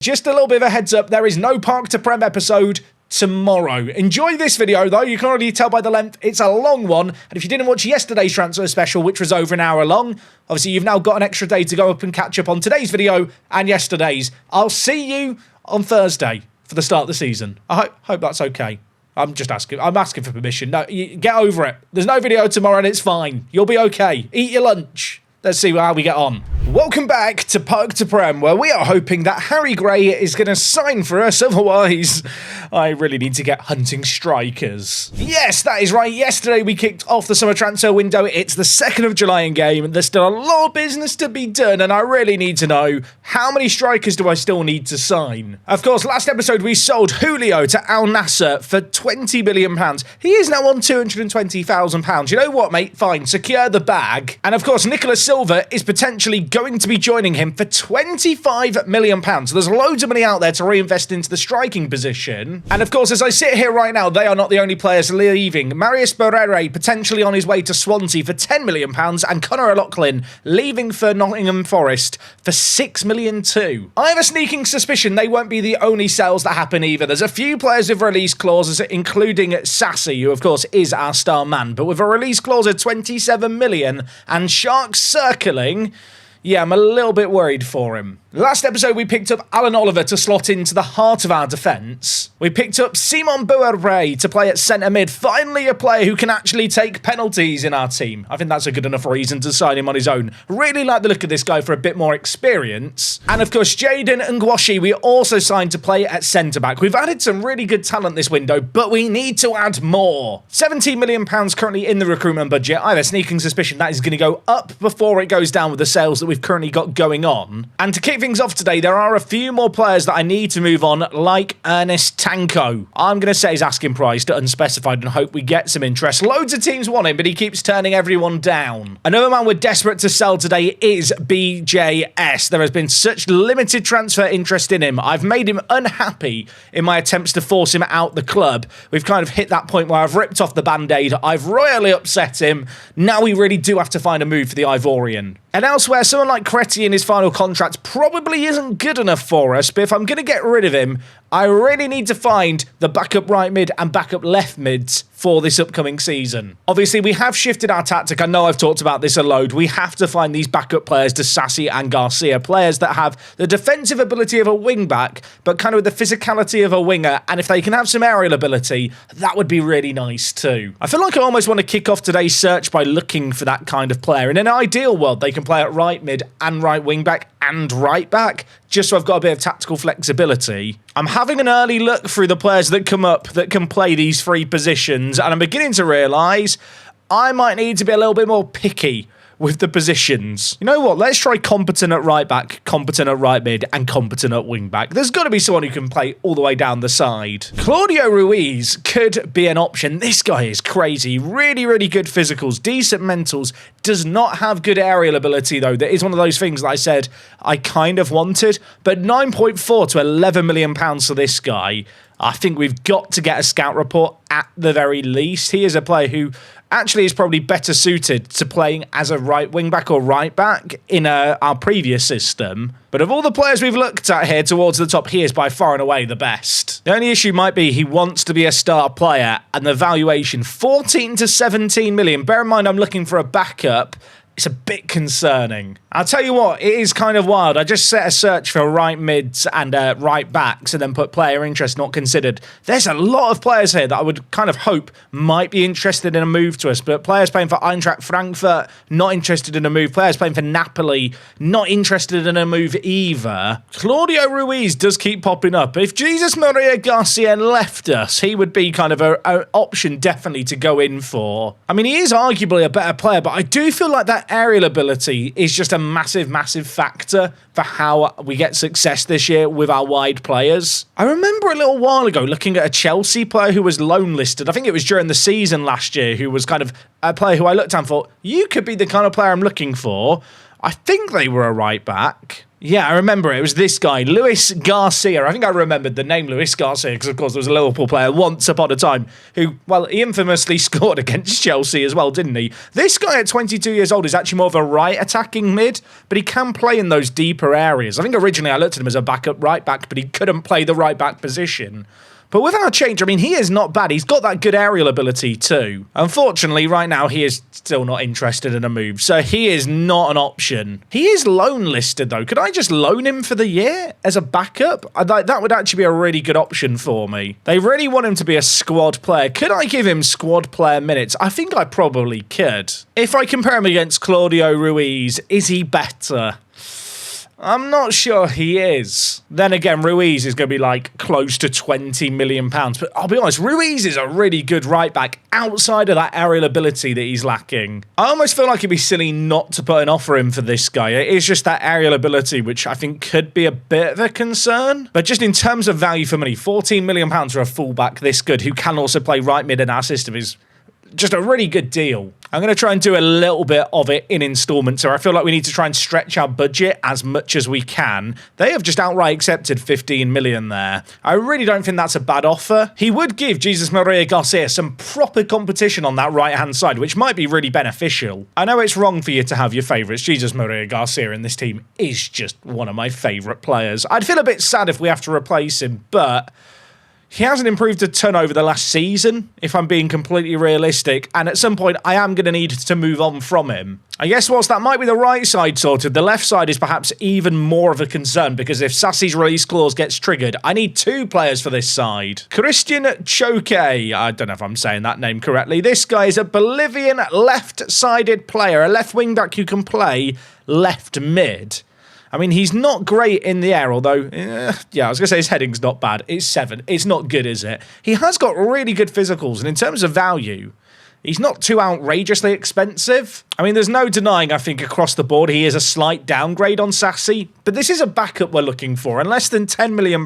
Just a little bit of a heads up, there is no Park to Prem episode tomorrow. Enjoy this video though, you can already tell by the length, it's a long one, and if you didn't watch yesterday's transfer special, which was over an hour long, obviously you've now got an extra day to go up and catch up on today's video and yesterday's. I'll see you on Thursday for the start of the season. I hope that's okay. I'm asking for permission. No, get over it. There's no video tomorrow and it's fine. You'll be okay. Eat your lunch. Let's see how we get on. Welcome back to Park to Prem, where we are hoping that Harry Gray is going to sign for us, otherwise I really need to get hunting strikers. Yes, that is right. Yesterday we kicked off the summer transfer window. It's the 2nd of July in game, and there's still a lot of business to be done, and I really need to know, how many strikers do I still need to sign? Of course, last episode we sold Julio to Al Nassr for £20 million. He is now on £220,000. You know what, mate? Fine, secure the bag. And of course, Nicholas Silva is potentially going to be joining him for £25 million. So there's loads of money out there to reinvest into the striking position. And of course, as I sit here right now, they are not the only players leaving. Marius Barrere potentially on his way to Swansea for £10 million, and Conor O'Loughlin leaving for Nottingham Forest for £6 million too. I have a sneaking suspicion they won't be the only sales that happen either. There's a few players with release clauses, including Sassy, who of course is our star man, but with a release clause of £27 million and Sharks circling, yeah, I'm a little bit worried for him. Last episode, we picked up Alan Oliver to slot into the heart of our defence. We picked up Simon Bouarbre to play at centre mid. Finally, a player who can actually take penalties in our team. I think that's a good enough reason to sign him on his own. Really like the look of this guy for a bit more experience. And of course, Jaden Ngwashi, we also signed to play at centre-back. We've added some really good talent this window, but we need to add more. £17 million currently in the recruitment budget. I have a sneaking suspicion that is going to go up before it goes down with the sales that we've currently got going on. And to kick things off today, there are a few more players that I need to move on, like Ernest Tanko. I'm going to set his asking price to unspecified and hope we get some interest. Loads of teams want him, but he keeps turning everyone down. Another man we're desperate to sell today is BJS. There has been such limited transfer interest in him. I've made him unhappy in my attempts to force him out the club. We've kind of hit that point where I've ripped off the band-aid. I've royally upset him. Now we really do have to find a move for the Ivorian. And elsewhere, someone like Creti in his final contract probably isn't good enough for us, but if I'm going to get rid of him, I really need to find the backup right mid and backup left mids for this upcoming season. Obviously, we have shifted our tactic. I know I've talked about this a load. We have to find these backup players, to Sassy and Garcia, players that have the defensive ability of a wing-back, but kind of with the physicality of a winger, and if they can have some aerial ability, that would be really nice too. I feel like I almost want to kick off today's search by looking for that kind of player. In an ideal world, they can play at right mid and right wing-back and right back, just so I've got a bit of tactical flexibility. I'm having an early look through the players that come up that can play these three positions, and I'm beginning to realise I might need to be a little bit more picky with the positions. You know what? Let's try competent at right back, competent at right mid, and competent at wing back. There's got to be someone who can play all the way down the side. Claudio Ruiz could be an option. This guy is crazy. Really, really good physicals, decent mentals. Does not have good aerial ability, though. That is one of those things that I said I kind of wanted. But 9.4 to £11 million for this guy. I think we've got to get a scout report at the very least. He is a player who actually is probably better suited to playing as a right wing-back or right-back in our previous system. But of all the players we've looked at here towards the top, he is by far and away the best. The only issue might be he wants to be a star player, and the valuation, 14 to 17 million. Bear in mind, I'm looking for a backup. It's a bit concerning. I'll tell you what, it is kind of wild. I just set a search for right mids and right backs and then put player interest not considered. There's a lot of players here that I would kind of hope might be interested in a move to us, but players playing for Eintracht Frankfurt, not interested in a move. Players playing for Napoli, not interested in a move either. Claudio Ruiz does keep popping up. If Jesus Maria Garcia left us, he would be kind of an option definitely to go in for. I mean, he is arguably a better player, but I do feel like that aerial ability is just a massive factor for how we get success this year with our wide players. I remember a little while ago looking at a Chelsea player who was loan listed. I think it was during the season last year, who was kind of a player who I looked at and thought, you could be the kind of player I'm looking for. I think they were a right back. Yeah, I remember it. It was this guy, Luis Garcia. I think I remembered the name Luis Garcia because, of course, there was a Liverpool player once upon a time who, well, he infamously scored against Chelsea as well, didn't he? This guy at 22 years old is actually more of a right attacking mid, but he can play in those deeper areas. I think originally I looked at him as a backup right back, but he couldn't play the right back position. But with our change, I mean, he is not bad. He's got that good aerial ability too. Unfortunately, right now, he is still not interested in a move, so he is not an option. He is loan listed, though. Could I just loan him for the year as a backup? That would actually be a really good option for me. They really want him to be a squad player. Could I give him squad player minutes? I think I probably could. If I compare him against Claudio Ruiz, is he better? I'm not sure he is. Then again, Ruiz is going to be like close to £20 million. But I'll be honest, Ruiz is a really good right back outside of that aerial ability that he's lacking. I almost feel like it'd be silly not to put an offer in for this guy. It is just that aerial ability, which I think could be a bit of a concern. But just in terms of value for money, £14 million for a fullback this good who can also play right mid in our system is just a really good deal. I'm going to try and do a little bit of it in installments, so I feel like we need to try and stretch our budget as much as we can. They have just outright accepted 15 million there. I really don't think that's a bad offer. He would give Jesus Maria Garcia some proper competition on that right-hand side, which might be really beneficial. I know it's wrong for you to have your favourites. Jesus Maria Garcia in this team is just one of my favourite players. I'd feel a bit sad if we have to replace him, but he hasn't improved a ton over the last season, if I'm being completely realistic, and at some point I am going to need to move on from him. I guess whilst that might be the right side sorted, the left side is perhaps even more of a concern, because if Sassi's release clause gets triggered, I need two players for this side. Christian Choque, I don't know if I'm saying that name correctly. This guy is a Bolivian left-sided player, a left wing-back who can play left mid. I mean, he's not great in the air, although, yeah, I was going to say his heading's not bad. It's 7. It's not good, is it? He has got really good physicals, and in terms of value, he's not too outrageously expensive. I mean, there's no denying, I think, across the board, he is a slight downgrade on Sassi, but this is a backup we're looking for, and less than £10 million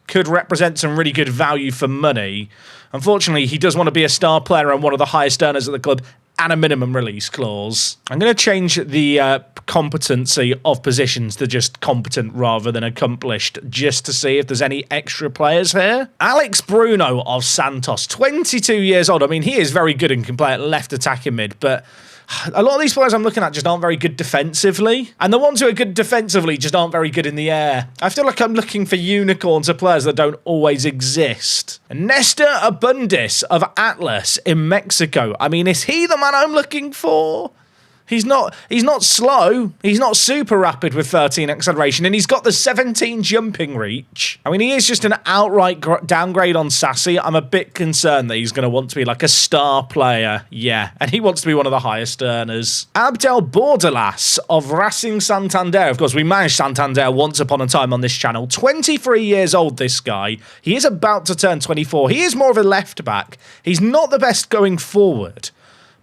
could represent some really good value for money. Unfortunately, he does want to be a star player and one of the highest earners at the club, and a minimum release clause. I'm going to change the competency of positions to just competent rather than accomplished, just to see if there's any extra players here. Alex Bruno of Santos, 22 years old. I mean, he is very good and can play at left attacking mid, but a lot of these players I'm looking at just aren't very good defensively. And the ones who are good defensively just aren't very good in the air. I feel like I'm looking for unicorns of players that don't always exist. Nestor Abundis of Atlas in Mexico. I mean, is he the man I'm looking for? He's not slow. He's not super rapid with 13 acceleration, and he's got the 17 jumping reach. I mean, he is just an outright downgrade on Sassi. I'm a bit concerned that he's going to want to be like a star player. Yeah, and he wants to be one of the highest earners. Abdel Bordalas of Racing Santander. Of course, we managed Santander once upon a time on this channel. 23 years old, this guy. He is about to turn 24. He is more of a left back. He's not the best going forward,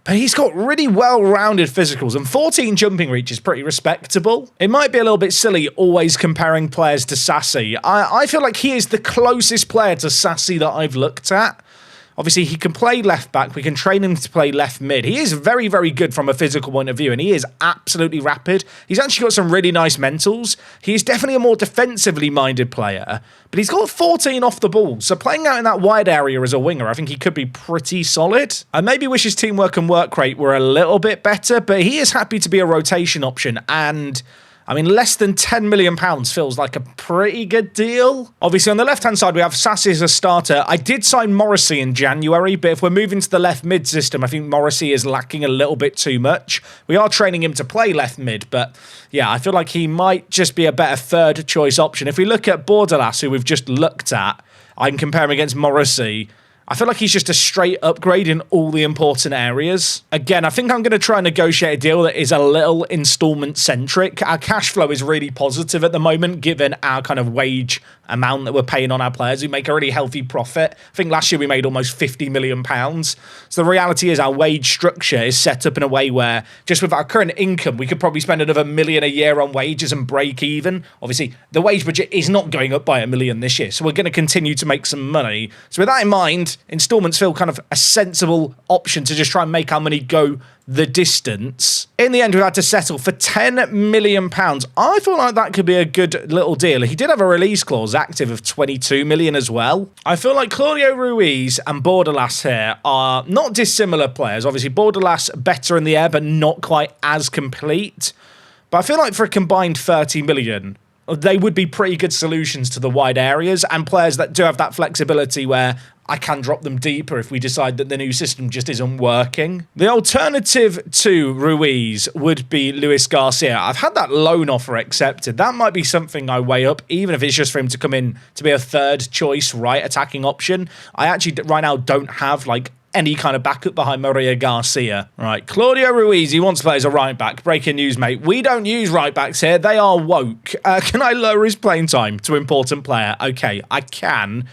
but he's got really well-rounded physicals, and 14 jumping reach is pretty respectable. It might be a little bit silly always comparing players to Sassi. I feel like he is the closest player to Sassi that I've looked at. Obviously, he can play left back. We can train him to play left mid. He is very, very good from a physical point of view, and he is absolutely rapid. He's actually got some really nice mentals. He is definitely a more defensively minded player, but he's got 14 off the ball. So playing out in that wide area as a winger, I think he could be pretty solid. I maybe wish his teamwork and work rate were a little bit better, but he is happy to be a rotation option, and I mean, less than £10 million feels like a pretty good deal. Obviously, on the left-hand side, we have Sassi as a starter. I did sign Morrissey in January, but if we're moving to the left mid system, I think Morrissey is lacking a little bit too much. We are training him to play left mid, but yeah, I feel like he might just be a better third choice option. If we look at Bordalas, who we've just looked at, I can compare him against Morrissey. I feel like he's just a straight upgrade in all the important areas. Again, I think I'm going to try and negotiate a deal that is a little installment-centric. Our cash flow is really positive at the moment, given our kind of wage amount that we're paying on our players. We make a really healthy profit. I think last year we made almost £50 million. So the reality is our wage structure is set up in a way where just with our current income, we could probably spend another $1 million a year on wages and break even. Obviously, the wage budget is not going up by $1 million this year, so we're going to continue to make some money. So with that in mind, installments feel kind of a sensible option to just try and make our money go the distance. In the end, we had to settle for £10 million. I feel like that could be a good little deal. He did have a release clause active of 22 million as well. I feel like Claudio Ruiz and Bordalas here are not dissimilar players. Obviously, Bordalas better in the air, but not quite as complete. But I feel like for a combined 30 million, they would be pretty good solutions to the wide areas and players that do have that flexibility where I can drop them deeper if we decide that the new system just isn't working. The alternative to Ruiz would be Luis Garcia. I've had that loan offer accepted. That might be something I weigh up, even if it's just for him to come in to be a third choice right attacking option. I actually right now don't have like any kind of backup behind Maria Garcia. Right, Claudio Ruiz, he wants to play as a right back. Breaking news, mate. We don't use right backs here. They are woke. Can I lower his playing time to important player? Okay, I can.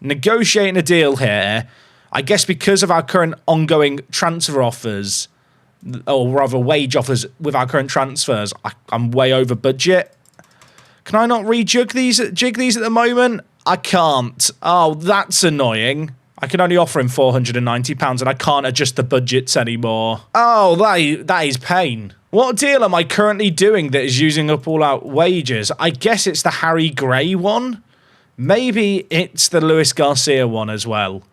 Negotiating a deal here. I guess because of our current ongoing transfer offers, or rather wage offers with our current transfers, I'm way over budget. Can I not jig these at the moment? I can't. Oh, that's annoying. I can only offer him £490 and I can't adjust the budgets anymore. Oh, that is pain. What deal am I currently doing that is using up all our wages? I guess it's the Harry Gray one. Maybe it's the Luis Garcia one as well.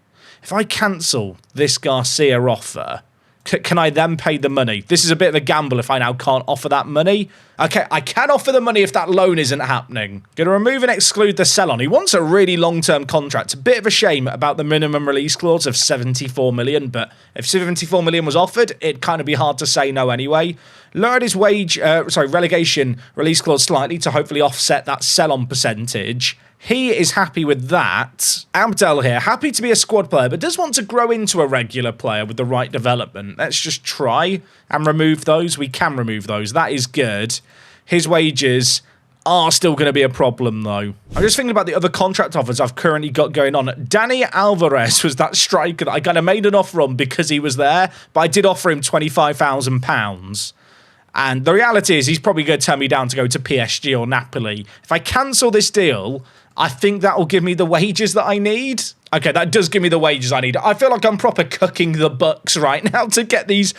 If I cancel this Garcia offer, can I then pay the money? This is a bit of a gamble if I now can't offer that money. Okay, I can offer the money if that loan isn't happening. Going to remove and exclude the sell-on. He wants a really long-term contract. A bit of a shame about the minimum release clause of 74 million, but if 74 million was offered, it'd kind of be hard to say no anyway. Lowered his relegation release clause slightly to hopefully offset that sell-on percentage. He is happy with that. Abdel here, happy to be a squad player, but does want to grow into a regular player with the right development. Let's just try and remove those. We can remove those. That is good. His wages are still going to be a problem, though. I'm just thinking about the other contract offers I've currently got going on. Danny Alvarez was that striker that I kind of made an offer on because he was there, but I did offer him £25,000. And the reality is he's probably going to turn me down to go to PSG or Napoli. If I cancel this deal, I think that will give me the wages that I need. Okay, that does give me the wages I need. I feel like I'm proper cooking the books right now to get these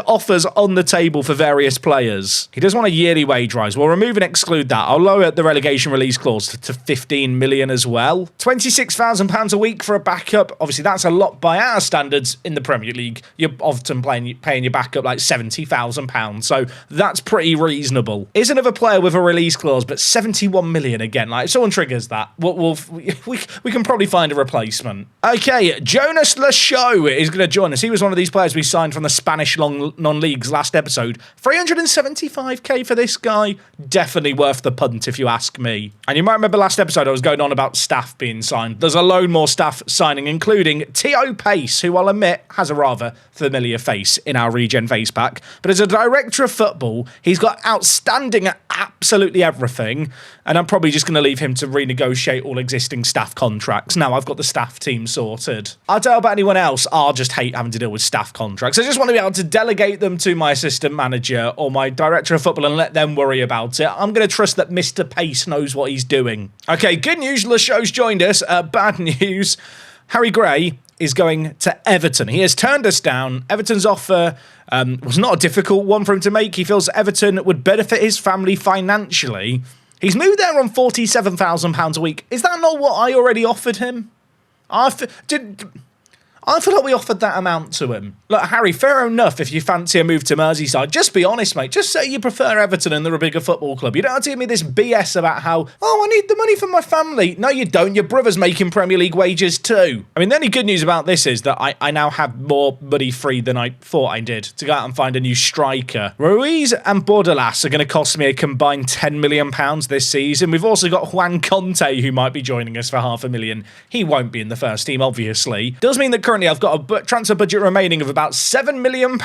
offers on the table for various players. He does want a yearly wage rise. We'll remove and exclude that. I'll lower the relegation release clause to 15 million as well. £26,000 a week for a backup. Obviously, that's a lot by our standards in the Premier League. You're often paying your backup like £70,000. So that's pretty reasonable. Is another player with a release clause, but 71 million again. Like, if someone triggers that, we can probably find a replacement. Okay, Jonas Lachaud is going to join us. He was one of these players we signed from the Spanish non-leagues last episode. 375k for this guy. Definitely worth the punt if you ask me. And you might remember last episode I was going on about staff being signed. There's a load more staff signing, including Tio Pace, who I'll admit has a rather familiar face in our regen face pack. But as a director of football, he's got outstanding at absolutely everything. And I'm probably just going to leave him to renegotiate all existing staff contracts. Now I've got the staff team sorted. I don't know about anyone else. I'll just hate having to deal with staff contracts. I just want to be able to delegate them to my assistant manager or my director of football and let them worry about it. I'm going to trust that Mr. Pace knows what he's doing. Okay, good news. Lachaud's joined us. Bad news. Harry Gray is going to Everton. He has turned us down. Everton's offer was not a difficult one for him to make. He feels Everton would benefit his family financially. He's moved there on £47,000 a week. Is that not what I already offered him? I feel like we offered that amount to him. Look, Harry, fair enough if you fancy a move to Merseyside. Just be honest, mate. Just say you prefer Everton and they're a bigger football club. You don't have to give me this BS about how, oh, I need the money for my family. No, you don't. Your brother's making Premier League wages too. I mean, the only good news about this is that I now have more money free than I thought I did to go out and find a new striker. Ruiz and Bordalas are going to cost me a combined £10 million this season. We've also got Juan Conte, who might be joining us for £500,000. He won't be in the first team, obviously. Does mean that currently I've got a transfer budget remaining of about £7 million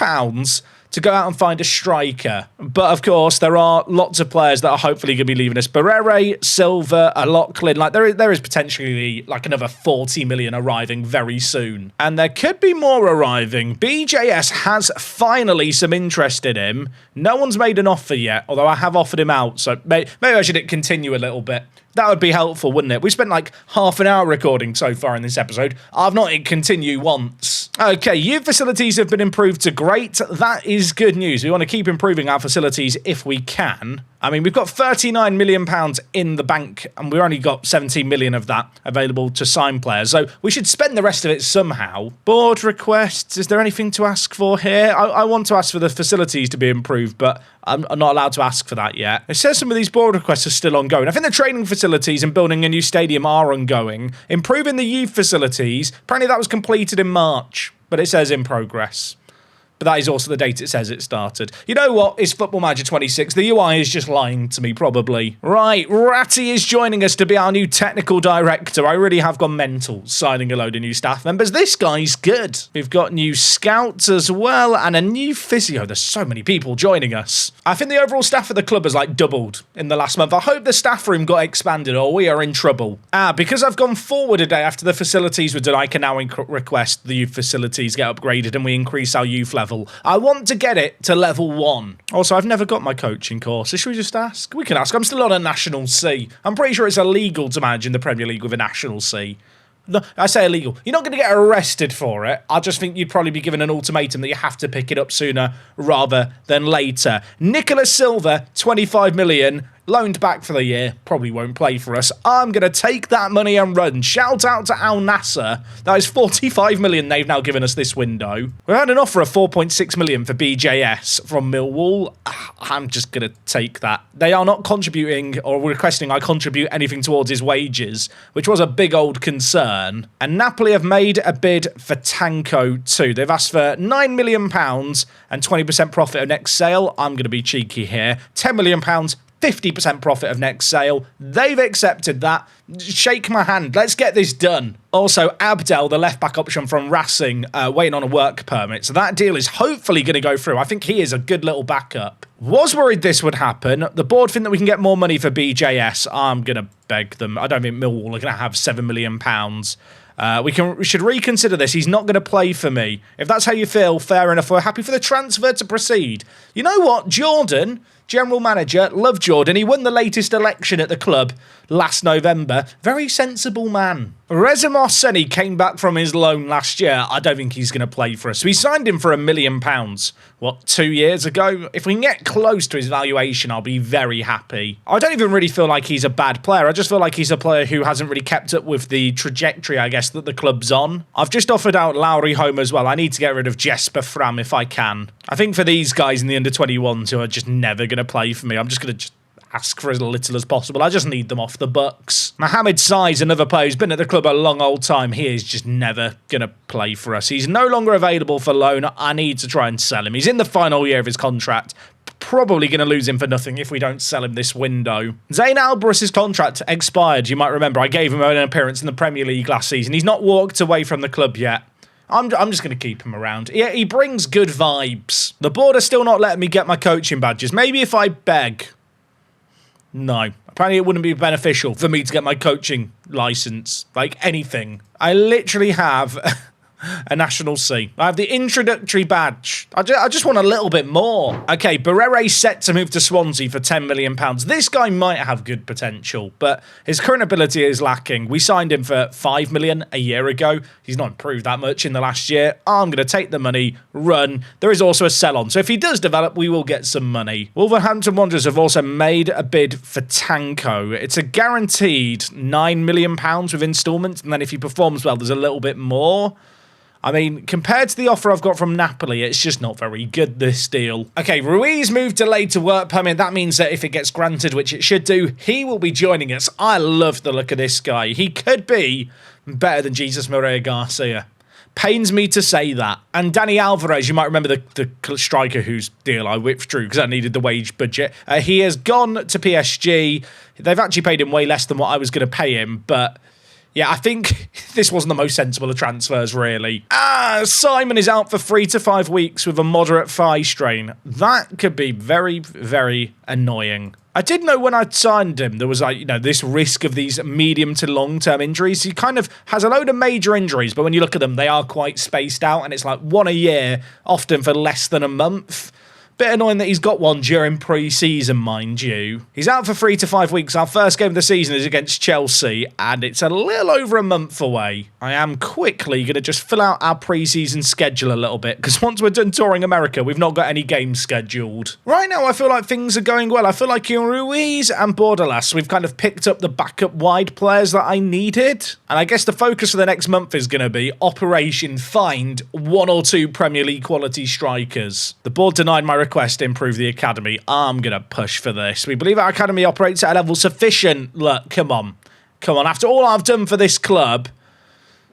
to go out and find a striker. But of course, there are lots of players that are hopefully going to be leaving us. Barrere, Silva, Lachlan, like there is potentially like another 40 million arriving very soon. And there could be more arriving. BJS has finally some interest in him. No one's made an offer yet, although I have offered him out. So maybe I should continue a little bit. That would be helpful, wouldn't it? We spent like half an hour recording so far in this episode. I've not hit continue once. Okay, youth facilities have been improved to great. That is good news. We want to keep improving our facilities if we can. I mean, we've got £39 million in the bank, and we've only got 17 million of that available to sign players. So we should spend the rest of it somehow. Board requests. Is there anything to ask for here? I want to ask for the facilities to be improved, but I'm not allowed to ask for that yet. It says some of these board requests are still ongoing. I think the training facilities and building a new stadium are ongoing. Improving the youth facilities. Apparently that was completed in March, but it says in progress. But that is also the date it says it started. You know what? It's Football Manager 26. The UI is just lying to me, probably. Right, Ratty is joining us to be our new technical director. I really have gone mental signing a load of new staff members. This guy's good. We've got new scouts as well and a new physio. There's so many people joining us. I think the overall staff of the club has like doubled in the last month. I hope the staff room got expanded or we are in trouble. Because I've gone forward a day after the facilities were done, I can now request the youth facilities get upgraded and we increase our youth level. I want to get it to level 1. Also, I've never got my coaching course. Should we just ask? We can ask. I'm still on a National C. I'm pretty sure it's illegal to manage in the Premier League with a National C. No, I say illegal. You're not going to get arrested for it. I just think you'd probably be given an ultimatum that you have to pick it up sooner rather than later. Nicolas Silva, 25 million. Loaned back for the year, probably won't play for us. I'm going to take that money and run. Shout out to Al Nasser. That is 45 million they've now given us this window. We had an offer of 4.6 million for BJS from Millwall. I'm just going to take that. They are not contributing or requesting I contribute anything towards his wages, which was a big old concern. And Napoli have made a bid for Tanko too. They've asked for £9 million and 20% profit of next sale. I'm going to be cheeky here. £10 million. 50% profit of next sale. They've accepted that. Shake my hand. Let's get this done. Also, Abdel, the left-back option from Racing, waiting on a work permit. So that deal is hopefully going to go through. I think he is a good little backup. Was worried this would happen. The board think that we can get more money for BJS. I'm going to beg them. I don't think Millwall are going to have £7 million. We should reconsider this. He's not going to play for me. If that's how you feel, fair enough. We're happy for the transfer to proceed. You know what? Jordan, general manager, love Jordan. He won the latest election at the club last November. Very sensible man. Reza Mohseni came back from his loan last year. I don't think he's going to play for us. We signed him for £1 million, what, 2 years ago? If we can get close to his valuation, I'll be very happy. I don't even really feel like he's a bad player. I just feel like he's a player who hasn't really kept up with the trajectory, I guess, that the club's on. I've just offered out Lowry home as well. I need to get rid of Jesper Fram if I can. I think for these guys in the under-21s who are just never going to play for me, I'm just going to ask for as little as possible. I just need them off the books. Mohamed Sai's another player who's been at the club a long old time. He is just never going to play for us. He's no longer available for loan. I need to try and sell him. He's in the final year of his contract. Probably going to lose him for nothing if we don't sell him this window. Zayn Alvarez's contract expired. You might remember I gave him an appearance in the Premier League last season. He's not walked away from the club yet. I'm just going to keep him around. Yeah, he brings good vibes. The board are still not letting me get my coaching badges. Maybe if I beg. No. Apparently it wouldn't be beneficial for me to get my coaching license. Like anything. I literally have a National C. I have the introductory badge. I just want a little bit more. Okay, Barrere's set to move to Swansea for £10 million. This guy might have good potential, but his current ability is lacking. We signed him for £5 million a year ago. He's not improved that much in the last year. I'm going to take the money, run. There is also a sell-on, so if he does develop, we will get some money. Wolverhampton Wanderers have also made a bid for Tanko. It's a guaranteed £9 million with instalments, and then if he performs well, there's a little bit more. I mean, compared to the offer I've got from Napoli, it's just not very good, this deal. Okay, Ruiz moved delayed to work permit. That means that if it gets granted, which it should do, he will be joining us. I love the look of this guy. He could be better than Jesus Maria Garcia. Pains me to say that. And Danny Alvarez, you might remember the striker whose deal I withdrew because I needed the wage budget. He has gone to PSG. They've actually paid him way less than what I was going to pay him, but Yeah, I think this wasn't the most sensible of transfers, really. Simon is out for 3 to 5 weeks with a moderate thigh strain. That could be very, very annoying. I did know when I signed him, there was like, you know, this risk of these medium to long-term injuries. He kind of has a load of major injuries, but when you look at them, they are quite spaced out, and it's like one a year, often for less than a month. Bit annoying that he's got one during pre-season, mind you. He's out for 3 to 5 weeks. Our first game of the season is against Chelsea, and it's a little over a month away. I am quickly going to just fill out our pre-season schedule a little bit, because once we're done touring America, we've not got any games scheduled. Right now, I feel like things are going well. I feel like in Ruiz and Bordalas, we've kind of picked up the backup wide players that I needed. And I guess the focus for the next month is going to be Operation Find 1 or 2 Premier League quality strikers. The board denied my request to improve the academy. I'm going to push for this. We believe our academy operates at a level sufficient. Look, come on. Come on. After all I've done for this club,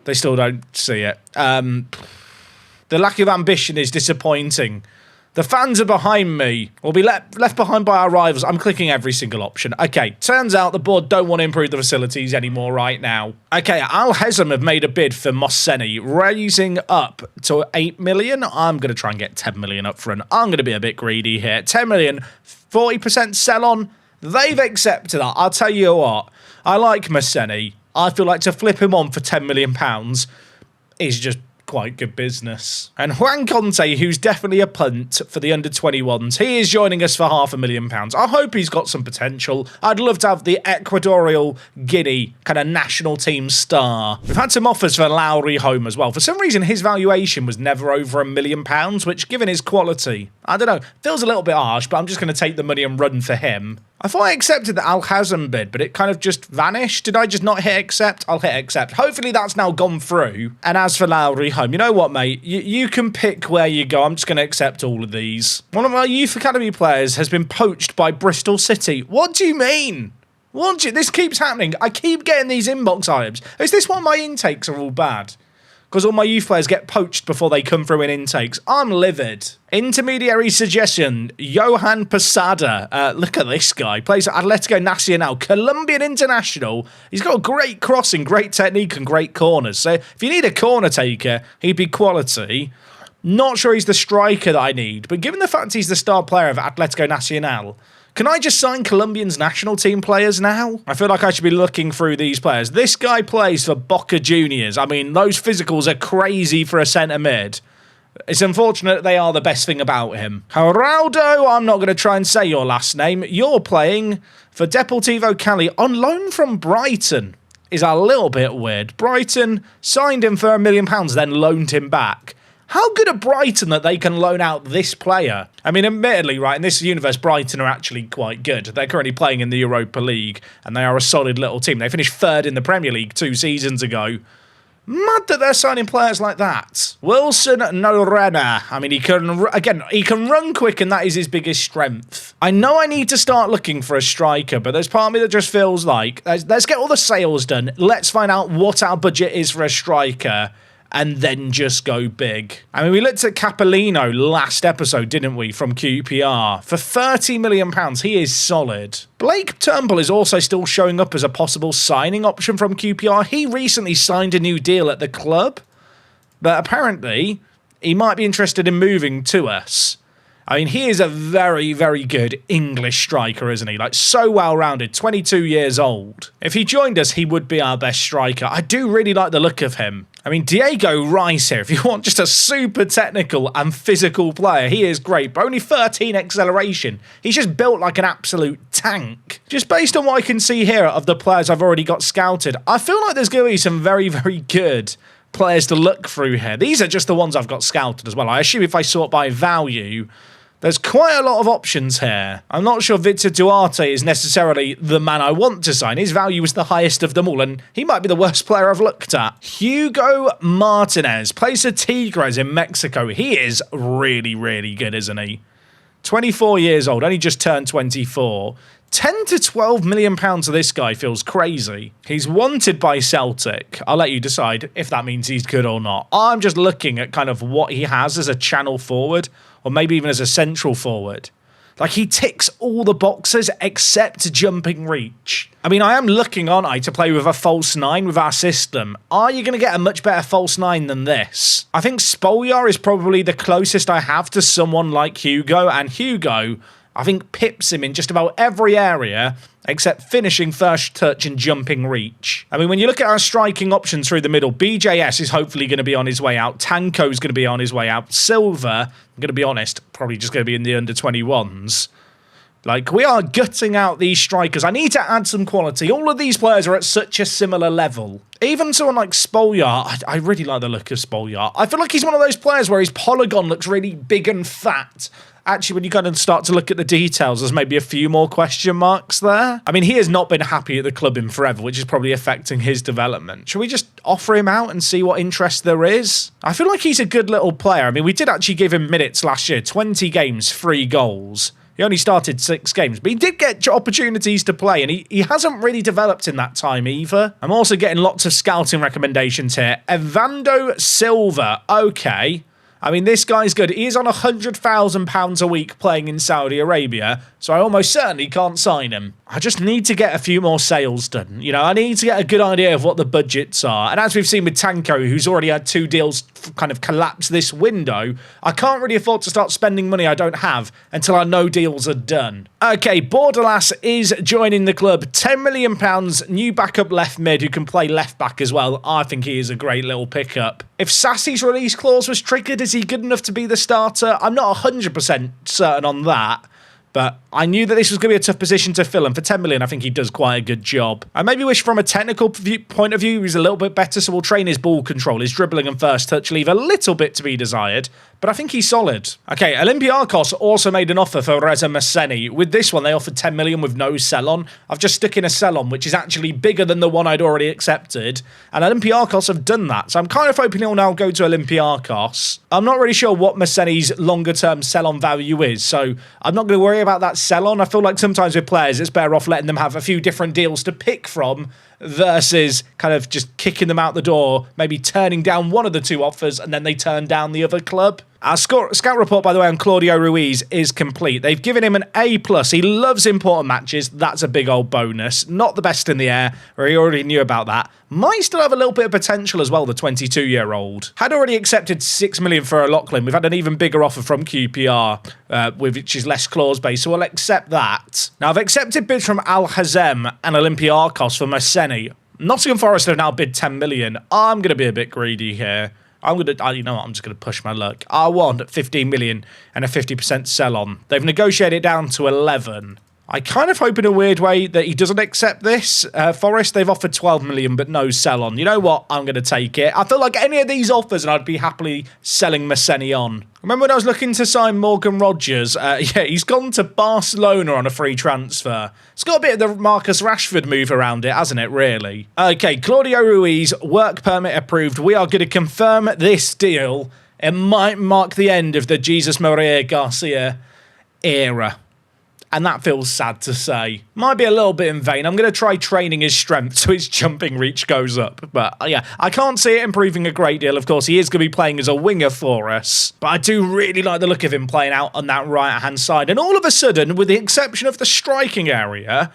they still don't see it. The lack of ambition is disappointing. The fans are behind me. We'll be left behind by our rivals. I'm clicking every single option. Okay, turns out the board don't want to improve the facilities anymore right now. Okay, Al Hezem have made a bid for Mosseni, raising up to 8 million. I'm going to try and get 10 million up front. I'm going to be a bit greedy here. 10 million, 40% sell on. They've accepted that. I'll tell you what, I like Mosseni. I feel like to flip him on for £10 million is just quite good business. And Juan Conte, who's definitely a punt for the under-21s, he is joining us for £500,000. I hope he's got some potential. I'd love to have the Ecuadorial Guinea kind of national team star. We've had some offers for Lowry Home as well. For some reason, his valuation was never over £1 million, which, given his quality, I don't know, feels a little bit harsh, but I'm just going to take the money and run for him. I thought I accepted the Al Hazem bid, but it kind of just vanished. Did I just not hit accept? I'll hit accept. Hopefully that's now gone through. And as for Lowry Home, you know what, mate? You can pick where you go. I'm just going to accept all of these. One of our youth academy players has been poached by Bristol City. What do you mean? This keeps happening. I keep getting these inbox items. Is this why my intakes are all bad? Because all my youth players get poached before they come through in intakes. I'm livid. Intermediary suggestion, Johan Posada. Look at this guy. Plays at Atletico Nacional, Colombian international. He's got great crossing, great technique, and great corners. So if you need a corner taker, he'd be quality. Not sure he's the striker that I need, but given the fact he's the star player of Atletico Nacional, can I just sign Colombian's national team players now? I feel like I should be looking through these players. This guy plays for Boca Juniors. I mean, those physicals are crazy for a centre mid. It's unfortunate they are the best thing about him. Geraldo, I'm not going to try and say your last name. You're playing for Deportivo Cali on loan from Brighton. Is a little bit weird. Brighton signed him for £1 million, then loaned him back. How good are Brighton that they can loan out this player? I mean, admittedly, right, in this universe, Brighton are actually quite good. They're currently playing in the Europa League, and they are a solid little team. They finished 3rd in the Premier League 2 seasons ago. Mad that they're signing players like that. Wilson Norena. I mean, he can run quick, and that is his biggest strength. I know I need to start looking for a striker, but there's part of me that just feels like, let's get all the sales done. Let's find out what our budget is for a striker, and then just go big. I mean, we looked at Capellino last episode, didn't we, from QPR. For £30 million, he is solid. Blake Turnbull is also still showing up as a possible signing option from QPR. He recently signed a new deal at the club, but apparently he might be interested in moving to us. I mean, he is a very, very good English striker, isn't he? Like, so well-rounded, 22 years old. If he joined us, he would be our best striker. I do really like the look of him. I mean, Diego Rice here, if you want just a super technical and physical player, he is great, but only 13 acceleration. He's just built like an absolute tank. Just based on what I can see here of the players I've already got scouted, I feel like there's going to be some very, very good players to look through here. These are just the ones I've got scouted as well. I assume if I sort by value, there's quite a lot of options here. I'm not sure Victor Duarte is necessarily the man I want to sign. His value is the highest of them all, and he might be the worst player I've looked at. Hugo Martinez plays for Tigres in Mexico. He is really, really good, isn't he? 24 years old, only just turned 24. 10 to 12 million pounds of this guy feels crazy. He's wanted by Celtic. I'll let you decide if that means he's good or not. I'm just looking at kind of what he has as a channel forward, or maybe even as a central forward. Like, he ticks all the boxes except jumping reach. I mean, I am looking, aren't I, to play with a false 9 with our system. Are you going to get a much better false 9 than this? I think Spolyar is probably the closest I have to someone like Hugo, and Hugo, I think, pips him in just about every area except finishing first touch and jumping reach. I mean, when you look at our striking options through the middle, BJS is hopefully going to be on his way out. Tanko's going to be on his way out. Silver, I'm going to be honest, probably just going to be in the under-21s. Like, we are gutting out these strikers. I need to add some quality. All of these players are at such a similar level. Even someone like Spolyar, I really like the look of Spolyar. I feel like he's one of those players where his polygon looks really big and fat. Actually, when you kind of start to look at the details, there's maybe a few more question marks there. I mean, he has not been happy at the club in forever, which is probably affecting his development. Should we just offer him out and see what interest there is? I feel like he's a good little player. I mean, we did actually give him minutes last year. 20 games, 3 goals. He only started 6 games, but he did get opportunities to play, and he hasn't really developed in that time either. I'm also getting lots of scouting recommendations here. Evando Silva, okay. I mean, this guy's good. He is on £100,000 a week playing in Saudi Arabia, so I almost certainly can't sign him. I just need to get a few more sales done. You know, I need to get a good idea of what the budgets are. And as we've seen with Tanko, who's already had 2 deals kind of collapse this window, I can't really afford to start spending money I don't have until I know deals are done. Okay, Bordelas is joining the club. £10 million, new backup left mid who can play left back as well. I think he is a great little pickup. If Sassy's release clause was triggered, is he good enough to be the starter? I'm not 100% certain on that. But I knew that this was going to be a tough position to fill, and for 10 million, I think he does quite a good job. I maybe wish from a technical point of view, he's a little bit better, so we'll train his ball control. His dribbling and first touch leave a little bit to be desired, but I think he's solid. Okay, Olympiacos also made an offer for Reza Maseni. With this one, they offered 10 million with no sell-on. I've just stuck in a sell-on, which is actually bigger than the one I'd already accepted, and Olympiacos have done that, so I'm kind of hoping he'll now go to Olympiacos. I'm not really sure what Maseni's longer-term sell-on value is, so I'm not going to worry about that sell-on. I feel like sometimes with players, it's better off letting them have a few different deals to pick from versus kind of just kicking them out the door, maybe turning down one of the 2 offers and then they turn down the other club. Our scout report, by the way, on Claudio Ruiz is complete. They've given him an A+. He loves important matches. That's a big old bonus. Not the best in the air, or he already knew about that. Might still have a little bit of potential as well, the 22-year-old. Had already accepted 6 million for O'Loughlin. We've had an even bigger offer from QPR, which is less clause-based, so we'll accept that. Now, I've accepted bids from Al Hazem and Olympiacos for Maseni. Nottingham Forest have now bid 10 million. I'm going to be a bit greedy here. You know what, I'm just going to push my luck. I want 15 million and a 50% sell-on. They've negotiated it down to 11. I kind of hope in a weird way that he doesn't accept this. Forest, they've offered 12 million, but no sell-on. You know what? I'm going to take it. I feel like any of these offers, and I'd be happily selling Maseni on. Remember when I was looking to sign Morgan Rogers? Yeah, he's gone to Barcelona on a free transfer. It's got a bit of the Marcus Rashford move around it, hasn't it, really? Okay, Claudio Ruiz, work permit approved. We are going to confirm this deal. It might mark the end of the Jesus Maria Garcia era. And that feels sad to say. Might be a little bit in vain. I'm going to try training his strength so his jumping reach goes up. But yeah, I can't see it improving a great deal. Of course, he is going to be playing as a winger for us. But I do really like the look of him playing out on that right-hand side. And all of a sudden, with the exception of the striking area,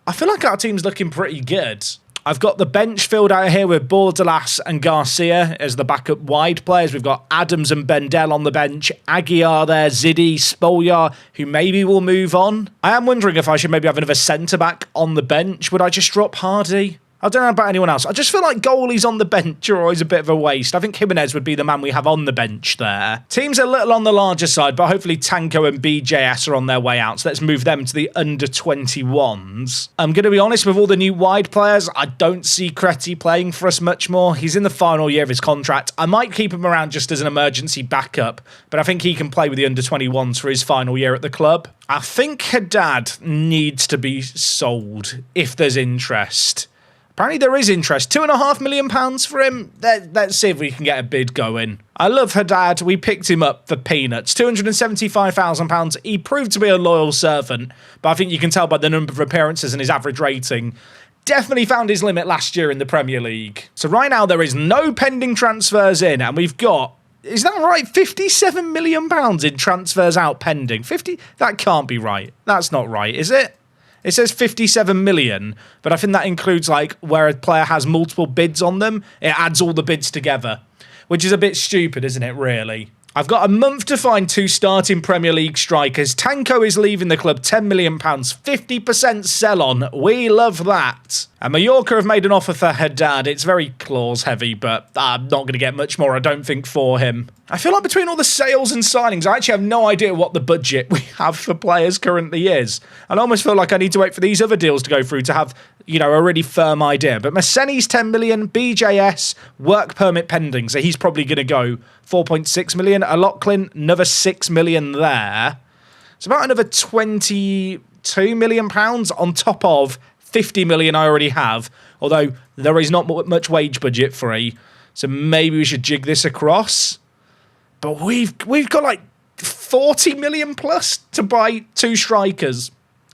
I feel like our team's looking pretty good. I've got the bench filled out here with Bordelas and Garcia as the backup wide players. We've got Addons and Bendel on the bench. Aguiar there, Ziddy, Spolyar, who maybe will move on. I am wondering if I should maybe have another centre-back on the bench. Would I just drop Hardy? I don't know about anyone else. I just feel like goalies on the bench are always a bit of a waste. I think Jimenez would be the man we have on the bench there. Team's a little on the larger side, but hopefully Tanko and BJS are on their way out, so let's move them to the under-21s. I'm going to be honest, with all the new wide players, I don't see Creti playing for us much more. He's in the final year of his contract. I might keep him around just as an emergency backup, but I think he can play with the under-21s for his final year at the club. I think Haddad needs to be sold if there's interest. Apparently there is interest. £2.5 million for him. Let's see if we can get a bid going. I love Haddad. We picked him up for peanuts. £275,000. He proved to be a loyal servant, but I think you can tell by the number of appearances and his average rating. Definitely found his limit last year in the Premier League. So right now there is no pending transfers in, and we've got Is that right? £57 million in transfers out pending. That can't be right. That's not right, is it? It says 57 million, but I think that includes like where a player has multiple bids on them. It adds all the bids together, which is a bit stupid, isn't it, really? I've got a month to find 2 starting Premier League strikers. Tanko is leaving the club, £10 million, 50% sell-on. We love that. And Mallorca have made an offer for Haddad. It's very clause-heavy, but I'm not going to get much more, I don't think, for him. I feel like between all the sales and signings, I actually have no idea what the budget we have for players currently is. I almost feel like I need to wait for these other deals to go through to have, you know, a really firm idea. But Masseni's 10 million, BJS, work permit pending, so he's probably going to go 4.6 million. Alocklin, another 6 million there. It's about another 22 million pounds on top of 50 million I already have, although there is not much wage budget free, so maybe we should jig this across. But we've got like 40 million plus to buy 2 strikers.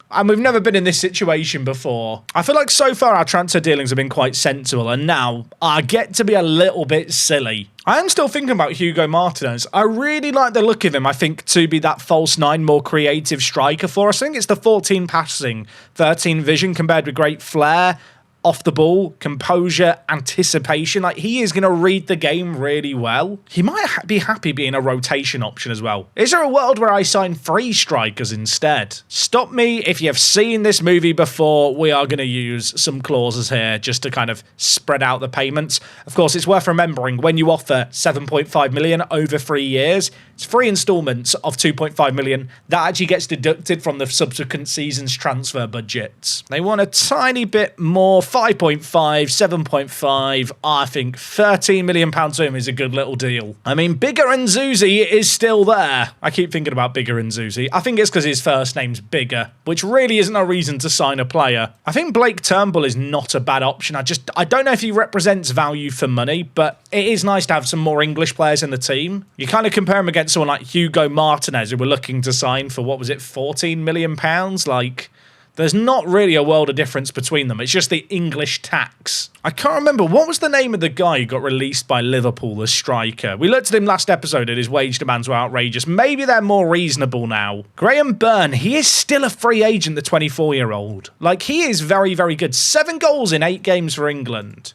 And we've never been in this situation before. I feel like so far our transfer dealings have been quite sensible, and now I get to be a little bit silly. I am still thinking about Hugo Martinez. I really like the look of him, I think, to be that false 9, more creative striker for us. I think it's the 14 passing, 13 vision compared with great flair, off the ball, composure, anticipation. Like, he is going to read the game really well. He might be happy being a rotation option as well. Is there a world where I sign 3 strikers instead? Stop me if you've seen this movie before. We are going to use some clauses here just to kind of spread out the payments. Of course, it's worth remembering when you offer 7.5 million over 3 years, it's 3 installments of 2.5 million. That actually gets deducted from the subsequent season's transfer budgets. They want a tiny bit more, 5.5, 7.5. I think 13 million pounds to him is a good little deal. I mean, Bigger and Zuzi is still there. I keep thinking about Bigger and Zuzi. I think it's because his first name's Bigger, which really isn't a reason to sign a player. I think Blake Turnbull is not a bad option. I don't know if he represents value for money, but it is nice to have some more English players in the team. You kind of compare him against someone like Hugo Martinez, who we're looking to sign for, what was it, 14 million pounds? Like, there's not really a world of difference between them. It's just the English tax. I can't remember. What was the name of the guy who got released by Liverpool as striker? We looked at him last episode and his wage demands were outrageous. Maybe they're more reasonable now. Graham Byrne, he is still a free agent, the 24-year-old. Like, he is very, very good. 7 goals in 8 games for England.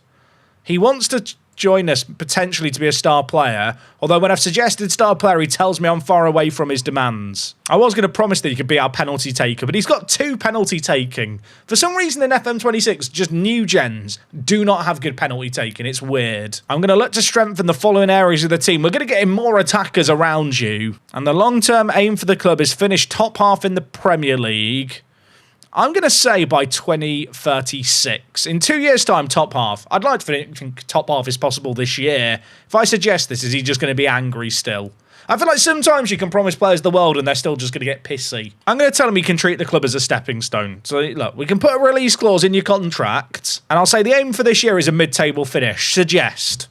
He wants to join us potentially to be a star player, although when I've suggested star player, he tells me I'm far away from his demands. I was going to promise that he could be our penalty taker, but he's got 2 penalty taking. For some reason in FM26, just new gens do not have good penalty taking. It's weird. I'm going to look to strengthen the following areas of the team. We're going to get in more attackers around you, and the long-term aim for the club is finish top half in the Premier League. I'm going to say by 2036. In 2 years' time, top half. I'd like to think top half is possible this year. If I suggest this, is he just going to be angry still? I feel like sometimes you can promise players the world and they're still just going to get pissy. I'm going to tell him he can treat the club as a stepping stone. So, look, we can put a release clause in your contract, and I'll say the aim for this year is a mid-table finish. Suggest.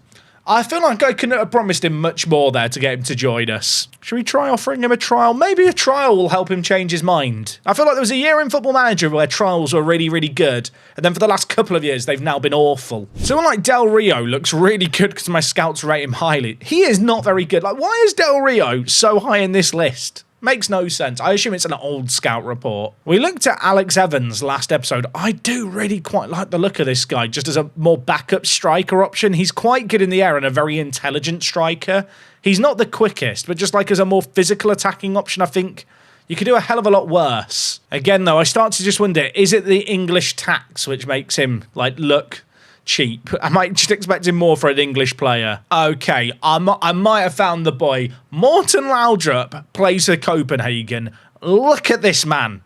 I feel like I couldn't have promised him much more there to get him to join us. Should we try offering him a trial? Maybe a trial will help him change his mind. I feel like there was a year in Football Manager where trials were really, really good, and then for the last couple of years, they've now been awful. Someone like Del Rio looks really good because my scouts rate him highly. He is not very good. Like, why is Del Rio so high in this list? Makes no sense. I assume it's an old scout report. We looked at Alex Evans last episode. I do really quite like the look of this guy, just as a more backup striker option. He's quite good in the air and a very intelligent striker. He's not the quickest, but just like as a more physical attacking option, I think you could do a hell of a lot worse. Again, though, I start to just wonder, is it the English tax which makes him, like, look cheap? I might just expect him more for an English player. Okay, I might have found the boy. Morten Laudrup plays for Copenhagen. Look at this man.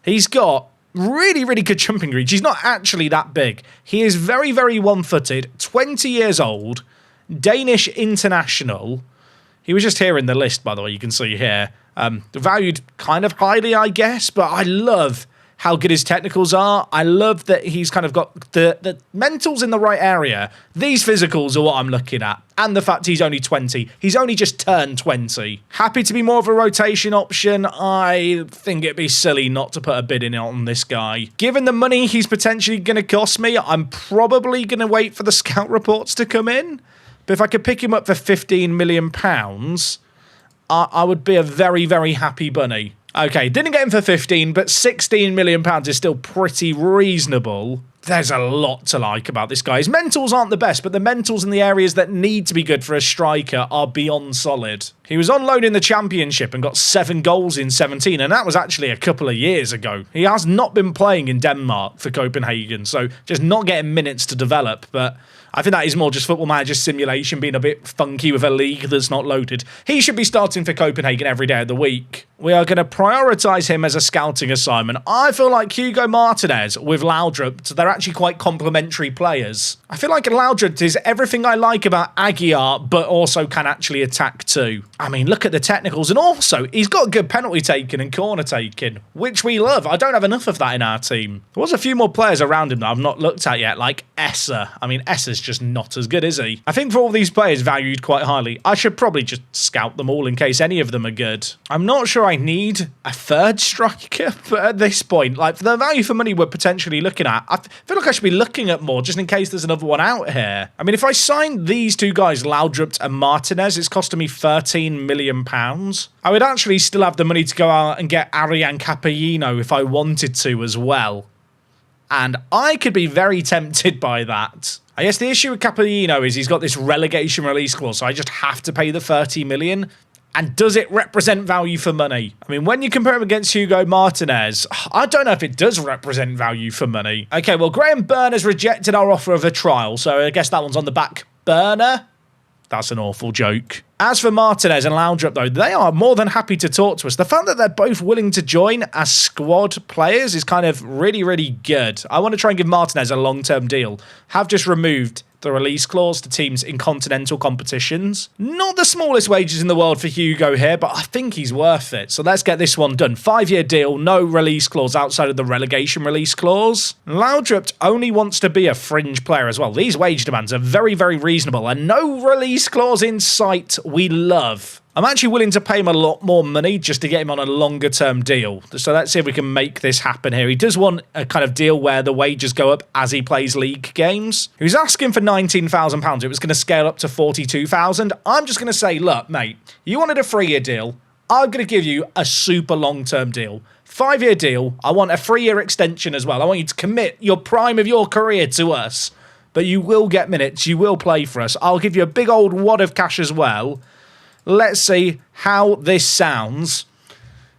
He's got really, really good jumping reach. He's not actually that big. He is very, very one-footed, 20 years old, Danish international. He was just here in the list, by the way, you can see here. Valued kind of highly, I guess, but I love how good his technicals are. I love that he's kind of got the mentals in the right area. These physicals are what I'm looking at. And the fact he's only 20. He's only just turned 20. Happy to be more of a rotation option. I think it'd be silly not to put a bid in on this guy. Given the money he's potentially going to cost me, I'm probably going to wait for the scout reports to come in. But if I could pick him up for £15 million, I would be a very, very happy bunny. Okay, didn't get him for 15, but £16 million is still pretty reasonable. There's a lot to like about this guy. His mentals aren't the best, but the mentals in the areas that need to be good for a striker are beyond solid. He was on loan in the Championship and got 7 goals in 17, and that was actually a couple of years ago. He has not been playing in Denmark for Copenhagen, so just not getting minutes to develop, but I think that is more just Football Manager simulation being a bit funky with a league that's not loaded. He should be starting for Copenhagen every day of the week. We are going to prioritise him as a scouting assignment. I feel like Hugo Martinez with Laudrup, they're actually quite complementary players. I feel like Laudrup is everything I like about Aguiar, but also can actually attack too. I mean, look at the technicals, and also, he's got good penalty taking and corner taking, which we love. I don't have enough of that in our team. There was a few more players around him that I've not looked at yet, like Esser. I mean, Esser's just not as good, is he? I think for all these players valued quite highly, I should probably just scout them all in case any of them are good. I'm not sure I need a third striker, but at this point, like, for the value for money we're potentially looking at, I feel like I should be looking at more just in case there's another one out here. I mean, if I sign these two guys, Laudrup and Martinez, it's costing me £13 million. I would actually still have the money to go out and get Arian Capellino if I wanted to as well. And I could be very tempted by that. I guess the issue with Capellino is he's got this relegation release clause, so I just have to pay the 30 million. And does it represent value for money? I mean, when you compare him against Hugo Martinez, I don't know if it does represent value for money. Okay, well, Graham Byrne has rejected our offer of a trial, so I guess that one's on the back burner. That's an awful joke. As for Martinez and Laudrup, though, they are more than happy to talk to us. The fact that they're both willing to join as squad players is kind of really, really good. I want to try and give Martinez a long-term deal. Have just removed the release clause to teams in continental competitions. Not the smallest wages in the world for Hugo here, but I think he's worth it. So let's get this one done. 5-year deal, no release clause outside of the relegation release clause. Laudrup only wants to be a fringe player as well. These wage demands are very, very reasonable, and no release clause in sight. We love. I'm actually willing to pay him a lot more money just to get him on a longer term deal. So let's see if we can make this happen here. He does want a kind of deal where the wages go up as he plays league games. He was asking for £19,000. It was going to scale up to £42,000. I'm just going to say, look, mate, you wanted a 3-year deal. I'm going to give you a super long-term deal. 5-year deal. I want a 3-year extension as well. I want you to commit your prime of your career to us. But you will get minutes. You will play for us. I'll give you a big old wad of cash as well. Let's see how this sounds.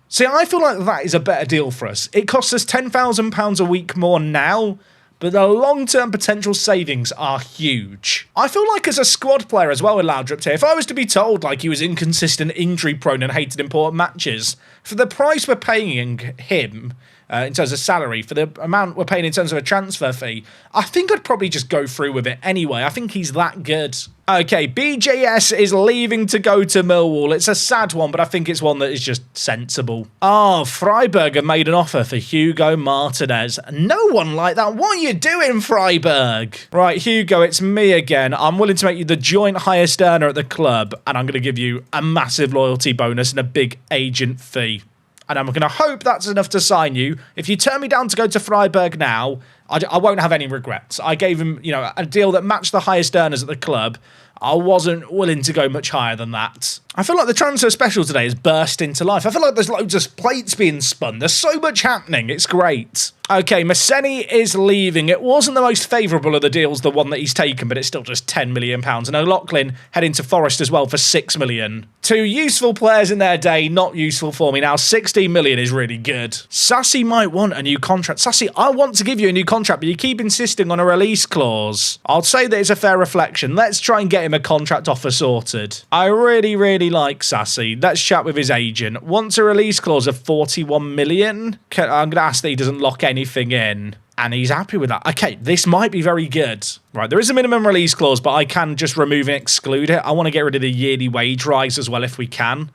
See, I feel like that is a better deal for us. It costs us £10,000 a week more now, but the long-term potential savings are huge. I feel like as a squad player as well with Laudrup here, if I was to be told like he was inconsistent, injury-prone and hated important matches, for the price we're paying him in terms of salary, for the amount we're paying in terms of a transfer fee, I think I'd probably just go through with it anyway. I think he's that good. Okay, BJS is leaving to go to Millwall. It's a sad one, but I think it's one that is just sensible. Oh, Freiburg have made an offer for Hugo Martinez. No one like that. What are you doing, Freiburg? Right, Hugo, it's me again. I'm willing to make you the joint highest earner at the club, and I'm going to give you a massive loyalty bonus and a big agent fee. And I'm going to hope that's enough to sign you. If you turn me down to go to Freiburg now, I won't have any regrets. I gave him, you know, a deal that matched the highest earners at the club. I wasn't willing to go much higher than that. I feel like the transfer special today has burst into life. I feel like there's loads of plates being spun. There's so much happening. It's great. Okay, Masseni is leaving. It wasn't the most favourable of the deals, the one that he's taken, but it's still just £10 million. And O'Loughlin heading to Forest as well for £6 million. Two useful players in their day, not useful for me now. £16 million is really good. Sassy might want a new contract. Sassy, I want to give you a new contract, but you keep insisting on a release clause. I'll say that it's a fair reflection. Let's try and get him a contract offer sorted. I really, really like Sassy. Let's chat with his agent. Wants a release clause of 41 million. I'm going to ask that he doesn't lock anything in. And he's happy with that. Okay, this might be very good. Right, there is a minimum release clause, but I can just remove and exclude it. I want to get rid of the yearly wage rise as well if we can.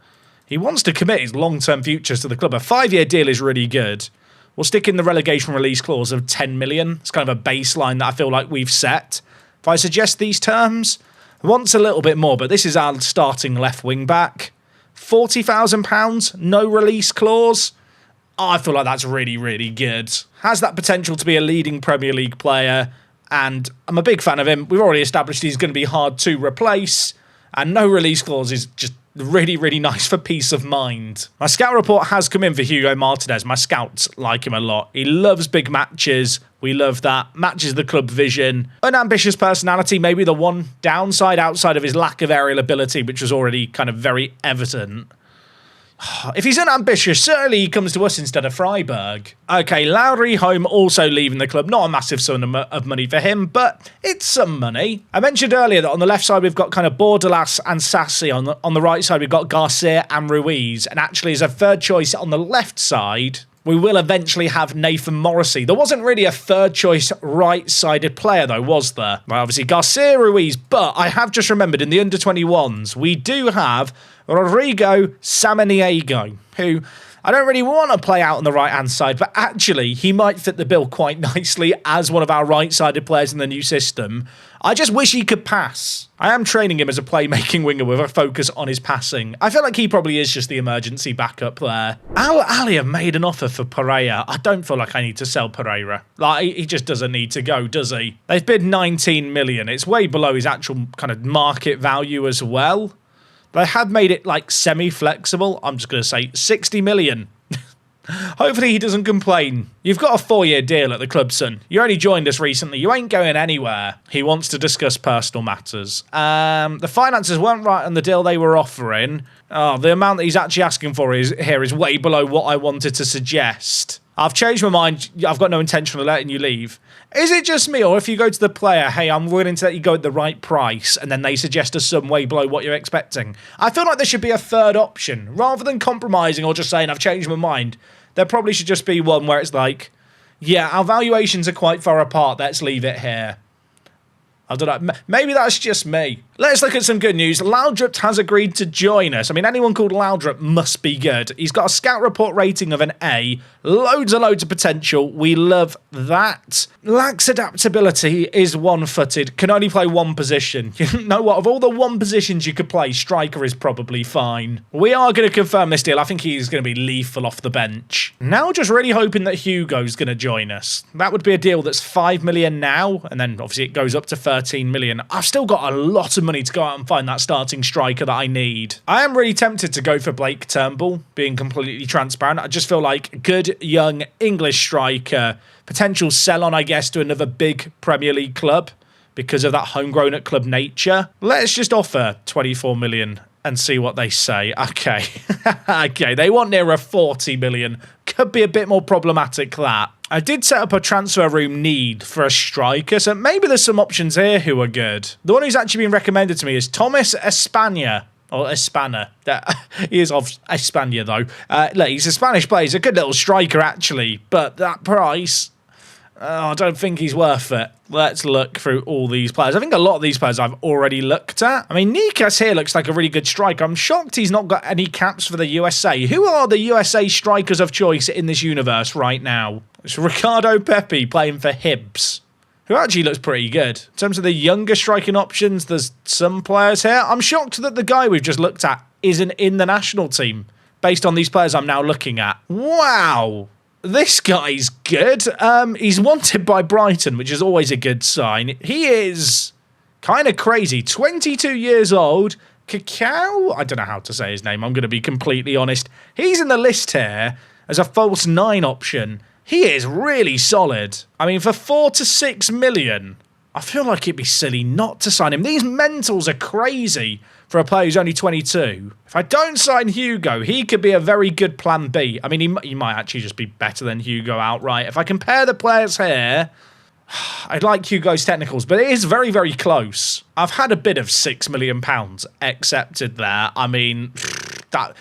He wants to commit his long-term futures to the club. A 5-year deal is really good. We'll stick in the relegation release clause of 10 million. It's kind of a baseline that I feel like we've set. If I suggest these terms, wants a little bit more, but this is our starting left wing back. £40,000, no release clause. Oh, I feel like that's really, really good. Has that potential to be a leading Premier League player. and I'm a big fan of him. We've already established he's going to be hard to replace, and no release clause is just really, really nice for peace of mind. My scout report has come in for Hugo Martinez. My scouts like him a lot. He loves big matches. We love that. Matches the club vision. Unambitious personality, maybe the one downside outside of his lack of aerial ability, which was already kind of very evident. If he's unambitious, certainly he comes to us instead of Freiburg. Okay, Lowry Home also leaving the club. Not a massive sum of money for him, but it's some money. I mentioned earlier that on the left side we've got kind of Bordelas and Sassy. On the right side we've got Garcia and Ruiz. And actually as a third choice on the left side, we will eventually have Nathan Morrissey. There wasn't really a third choice right-sided player though, was there? Well, obviously Garcia, Ruiz, but I have just remembered in the under-21s, we do have Rodrigo Samaniego, who I don't really want to play out on the right-hand side, but actually he might fit the bill quite nicely as one of our right-sided players in the new system. I just wish he could pass. I am training him as a playmaking winger with a focus on his passing. I feel like he probably is just the emergency backup there. Al Ali have made an offer for Pereira. I don't feel like I need to sell Pereira. Like, he just doesn't need to go, does he? They've bid 19 million. It's way below his actual kind of market value as well. They have made it like semi-flexible. I'm just going to say 60 million. Hopefully he doesn't complain. You've got a 4-year deal at the club, son. You only joined us recently. You ain't going anywhere. He wants to discuss personal matters. The finances weren't right on the deal they were offering. Oh, the amount that he's actually asking for here is way below what I wanted to suggest. I've changed my mind. I've got no intention of letting you leave. Is it just me, or if you go to the player, hey, I'm willing to let you go at the right price, and then they suggest a sum way below what you're expecting? I feel like there should be a third option. Rather than compromising or just saying, I've changed my mind, there probably should just be one where it's like, yeah, our valuations are quite far apart, let's leave it here. I don't know. Maybe that's just me. Let's look at some good news. Laudrup has agreed to join us. I mean, anyone called Laudrup must be good. He's got a scout report rating of an A. Loads and loads of potential. We love that. Lacks adaptability, is one-footed, can only play one position. You know what? Of all the one positions you could play, striker is probably fine. We are going to confirm this deal. I think he's going to be lethal off the bench. Now just really hoping that Hugo's going to join us. That would be a deal that's 5 million now, and then obviously it goes up to 13 million. I've still got a lot of money to go out and find that starting striker that I need. I am really tempted to go for Blake Turnbull, being completely transparent. I just feel like good, young English striker, potential sell-on, I guess, to another big Premier League club because of that homegrown at club nature. Let's just offer 24 million and see what they say. Okay. Okay, they want nearer 40 million. Could be a bit more problematic, that. I did set up a transfer room need for a striker, so maybe there's some options here who are good. The one who's actually been recommended to me is Thomas Espana. Or Espana. He is of Espana, though. Look, he's a Spanish player. He's a good little striker, actually. But that price, I don't think he's worth it. Let's look through all these players. I think a lot of these players I've already looked at. I mean, Nikas here looks like a really good striker. I'm shocked he's not got any caps for the USA. Who are the USA strikers of choice in this universe right now? It's Ricardo Pepi playing for Hibs, who actually looks pretty good. In terms of the younger striking options, there's some players here. I'm shocked that the guy we've just looked at isn't in the national team, based on these players I'm now looking at. Wow. This guy's good. He's wanted by Brighton, which is always a good sign. He is kind of crazy. 22 years old. Cacao? I don't know how to say his name. I'm going to be completely honest. He's in the list here as a false 9 option. He is really solid. I mean, for 4 to 6 million, I feel like it'd be silly not to sign him. These mentals are crazy for a player who's only 22. If I don't sign Hugo, he could be a very good plan B. I mean, he might actually just be better than Hugo outright. If I compare the players here, I like Hugo's technicals, but it is very, very close. I've had a bid of £6 million accepted there. I mean, that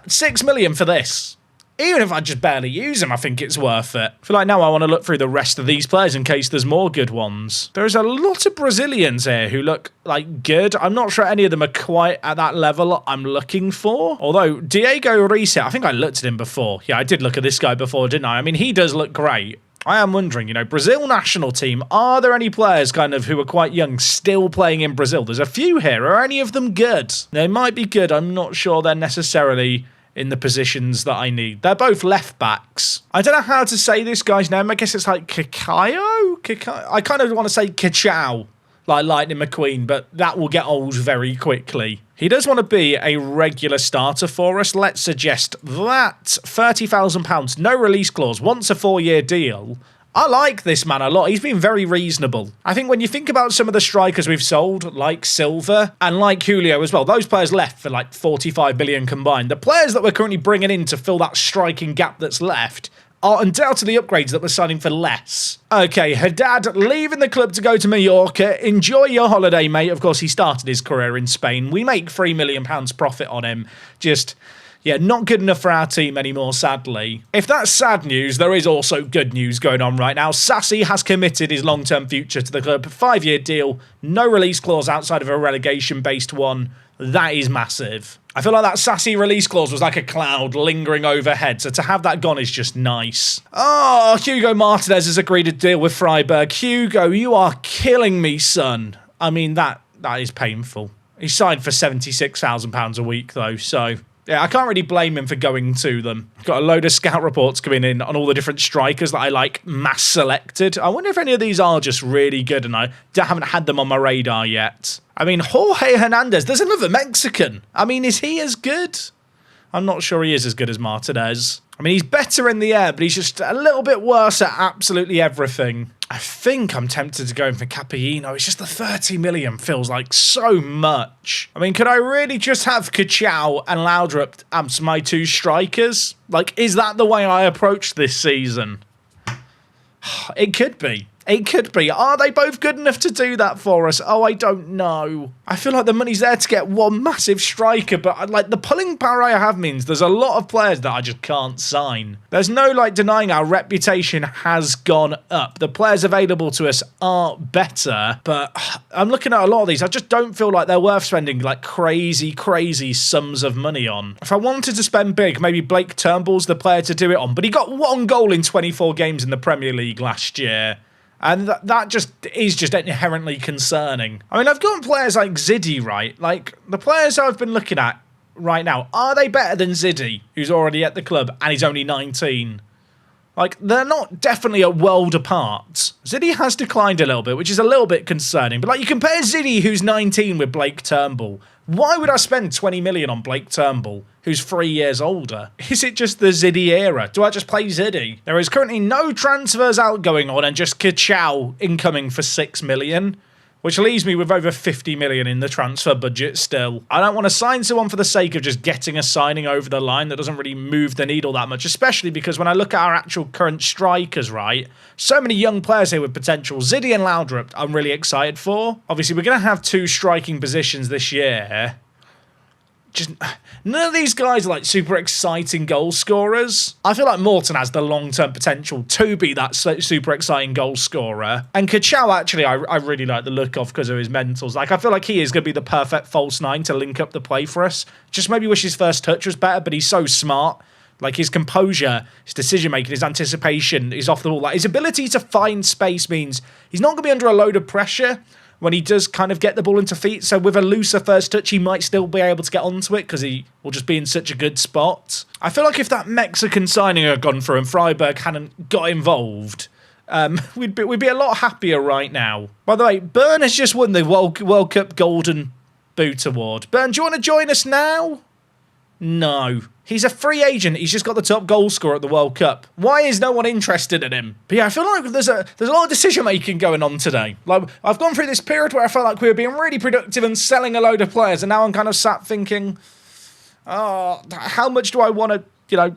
6 million for this. Even if I just barely use him, I think it's worth it. I feel like now I want to look through the rest of these players in case there's more good ones. There's a lot of Brazilians here who look like good. I'm not sure any of them are quite at that level I'm looking for. Although Diego Reset, I think I looked at him before. Yeah, I did look at this guy before, didn't I? I mean, he does look great. I am wondering, you know, Brazil national team, are there any players kind of who are quite young still playing in Brazil? There's a few here. Are any of them good? They might be good. I'm not sure they're necessarily in the positions that I need. They're both left backs. I don't know how to say this guy's name. I guess it's like Kakayo? I kind of want to say Kachow, like Lightning McQueen, but that will get old very quickly. He does want to be a regular starter for us. Let's suggest that. £30,000, no release clause, wants a 4-year deal. I like this man a lot. He's been very reasonable. I think when you think about some of the strikers we've sold, like Silva and like Julio as well, those players left for like 45 million combined. The players that we're currently bringing in to fill that striking gap that's left are undoubtedly upgrades that we're signing for less. Okay, Haddad leaving the club to go to Mallorca. Enjoy your holiday, mate. Of course, he started his career in Spain. We make £3 million profit on him. Just... yeah, not good enough for our team anymore, sadly. If that's sad news, there is also good news going on right now. Sassy has committed his long-term future to the club. 5-year deal, no release clause outside of a relegation-based one. That is massive. I feel like that Sassy release clause was like a cloud lingering overhead, so to have that gone is just nice. Oh, Hugo Martinez has agreed a deal with Freiburg. Hugo, you are killing me, son. I mean, that is painful. He signed for £76,000 a week, though, so... yeah, I can't really blame him for going to them. Got a load of scout reports coming in on all the different strikers that I like mass selected. I wonder if any of these are just really good and I haven't had them on my radar yet. I mean, Jorge Hernandez, there's another Mexican. I mean, is he as good? I'm not sure he is as good as Martinez. I mean, he's better in the air, but he's just a little bit worse at absolutely everything. I think I'm tempted to go in for Capellino. It's just the 30 million feels like so much. I mean, could I really just have Kachow and Laudrup as my 2 strikers? Like, is that the way I approach this season? It could be. It could be. Are they both good enough to do that for us? Oh, I don't know. I feel like the money's there to get one massive striker, but like the pulling power I have means there's a lot of players that I just can't sign. There's no like denying our reputation has gone up. The players available to us are better, but I'm looking at a lot of these. I just don't feel like they're worth spending like crazy sums of money on. If I wanted to spend big, maybe Blake Turnbull's the player to do it on, but he got 1 goal in 24 games in the Premier League last year. And that just is just inherently concerning. I mean, I've got players like Ziddy, right? Like, the players I've been looking at right now, are they better than Ziddy, who's already at the club and he's only 19? Like, they're not definitely a world apart. Ziddy has declined a little bit, which is a little bit concerning. But, like, you compare Ziddy, who's 19, with Blake Turnbull. Why would I spend 20 million on Blake Turnbull, who's 3 years older? Is it just the Ziddy era? Do I just play Ziddy? There is currently no transfers out going on and just Kachow incoming for 6 million. Which leaves me with over 50 million in the transfer budget still. I don't want to sign someone for the sake of just getting a signing over the line that doesn't really move the needle that much, especially because when I look at our actual current strikers, right, so many young players here with potential. Ziddy and Laudrup I'm really excited for. Obviously, we're going to have 2 striking positions this year. Just none of these guys are like super exciting goal scorers. I feel like Morton has the long-term potential to be that super exciting goal scorer. And Kachow, actually, I really like the look of because of his mentals. Like, I feel like he is going to be the perfect false 9 to link up the play for us. Just maybe wish his first touch was better, but he's so smart. Like, his composure, his decision-making, his anticipation, his off the ball. Like, his ability to find space means he's not going to be under a load of pressure when he does kind of get the ball into feet. So with a looser first touch, he might still be able to get onto it because he will just be in such a good spot. I feel like if that Mexican signing had gone through and Freiburg hadn't got involved, we'd be a lot happier right now. By the way, Bern has just won the World Cup Golden Boot Award. Bern, do you want to join us now? No. He's a free agent. He's just got the top goal scorer at the World Cup. Why is no one interested in him? But yeah, I feel like there's a lot of decision-making going on today. Like, I've gone through this period where I felt like we were being really productive and selling a load of players, and now I'm kind of sat thinking, oh, how much do I want to,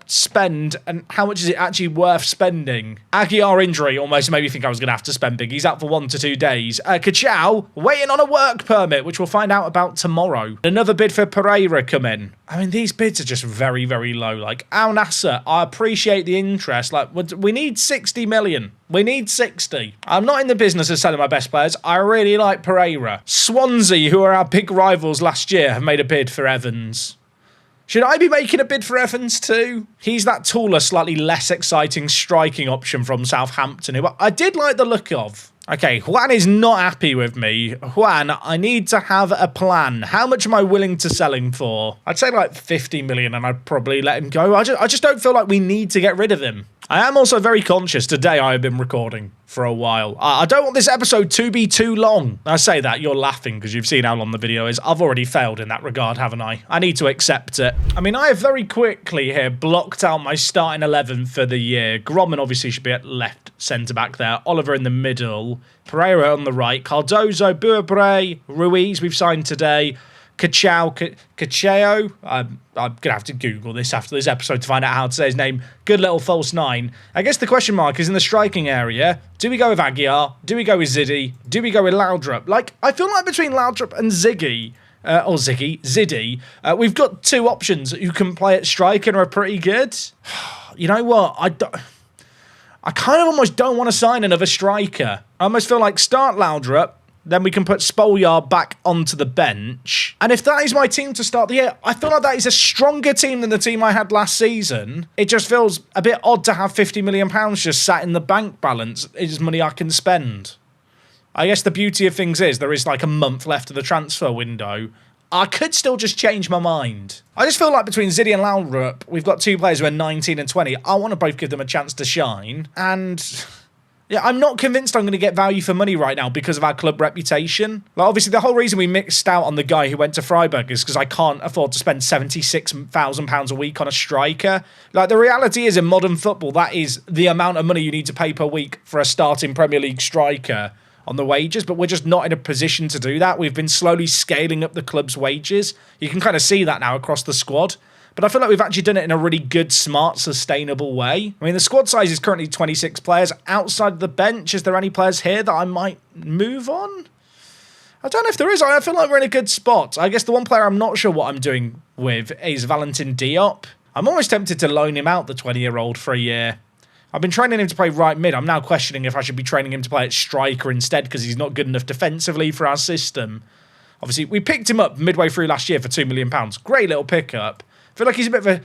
spend, and how much is it actually worth spending? Aguiar injury almost made me think I was going to have to spend big. He's out for 1 to 2 days. Kachow waiting on a work permit, which we'll find out about tomorrow. Another bid for Pereira come in. I mean, these bids are just very, very low. Like, Al Nasser, I appreciate the interest. Like, we need 60 million. We need 60. I'm not in the business of selling my best players. I really like Pereira. Swansea, who are our big rivals last year, have made a bid for Evans. Should I be making a bid for Evans too? He's that taller, slightly less exciting striking option from Southampton, who I did like the look of. Okay, Juan is not happy with me. Juan, I need to have a plan. How much am I willing to sell him for? I'd say like 50 million and I'd probably let him go. I just don't feel like we need to get rid of him. I am also very conscious today I have been recording for a while. I don't want this episode to be too long. I say that, you're laughing because you've seen how long the video is. I've already failed in that regard, haven't I? I need to accept it. I mean, I have very quickly here blocked out my starting 11 for the year. Gromman obviously should be at left centre-back there. Oliver in the middle. Pereira on the right. Cardozo, Buabre, Ruiz we've signed today. Cachao. I'm going to have to Google this after this episode to find out how to say his name. Good little false nine. I guess the question mark is in the striking area. Do we go with Aguiar? Do we go with Ziddy? Do we go with Laudrup? Like, I feel like between Laudrup and Ziddy, we've got two options who can play at striker and are pretty good. You know what? I kind of almost don't want to sign another striker. I almost feel like start Laudrup, then we can put Spolyar back onto the bench. And if that is my team to start the year, I feel like that is a stronger team than the team I had last season. It just feels a bit odd to have £50 million just sat in the bank balance. It's money I can spend. I guess the beauty of things is there is like a month left of the transfer window. I could still just change my mind. I just feel like between Ziddy and Laudrup, we've got two players who are 19 and 20. I want to both give them a chance to shine. And yeah, I'm not convinced I'm going to get value for money right now because of our club reputation. Like, obviously, the whole reason we mixed out on the guy who went to Freiburg is because I can't afford to spend £76,000 a week on a striker. Like, the reality is in modern football, that is the amount of money you need to pay per week for a starting Premier League striker on the wages, but we're just not in a position to do that. We've been slowly scaling up the club's wages. You can kind of see that now across the squad. But I feel like we've actually done it in a really good, smart, sustainable way. I mean, the squad size is currently 26 players. Outside the bench, is there any players here that I might move on? I don't know if there is. I feel like we're in a good spot. I guess the one player I'm not sure what I'm doing with is Valentin Diop. I'm almost tempted to loan him out, the 20-year-old, for a year. I've been training him to play right mid. I'm now questioning if I should be training him to play at striker instead because he's not good enough defensively for our system. Obviously, we picked him up midway through last year for £2 million. Great little pickup. I feel like he's a bit of a,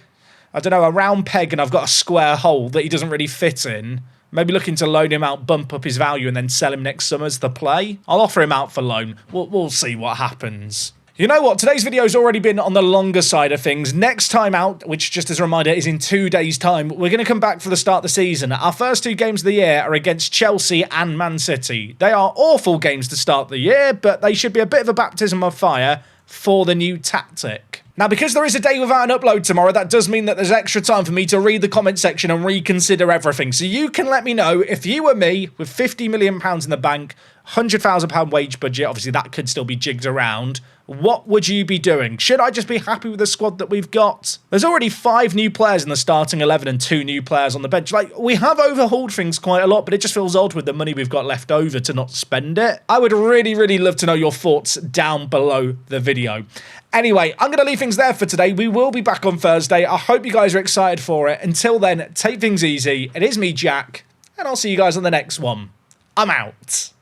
I don't know, a round peg and I've got a square hole that he doesn't really fit in. Maybe looking to loan him out, bump up his value and then sell him next summer as the play. I'll offer him out for loan. We'll see what happens. You know what? Today's video's already been on the longer side of things. Next time out, which just as a reminder is in 2 days' time, we're going to come back for the start of the season. Our first two games of the year are against Chelsea and Man City. They are awful games to start the year, but they should be a bit of a baptism of fire for the new tactic. Now, because there is a day without an upload tomorrow, that does mean that there's extra time for me to read the comment section and reconsider everything. So you can let me know if you were me with £50 million in the bank, £100,000 wage budget, obviously that could still be jigged around. What would you be doing? Should I just be happy with the squad that we've got? There's already 5 new players in the starting 11 and 2 new players on the bench. Like, we have overhauled things quite a lot, but it just feels odd with the money we've got left over to not spend it. I would really, really love to know your thoughts down below the video. Anyway, I'm going to leave things there for today. We will be back on Thursday. I hope you guys are excited for it. Until then, take things easy. It is me, Jack, and I'll see you guys on the next one. I'm out.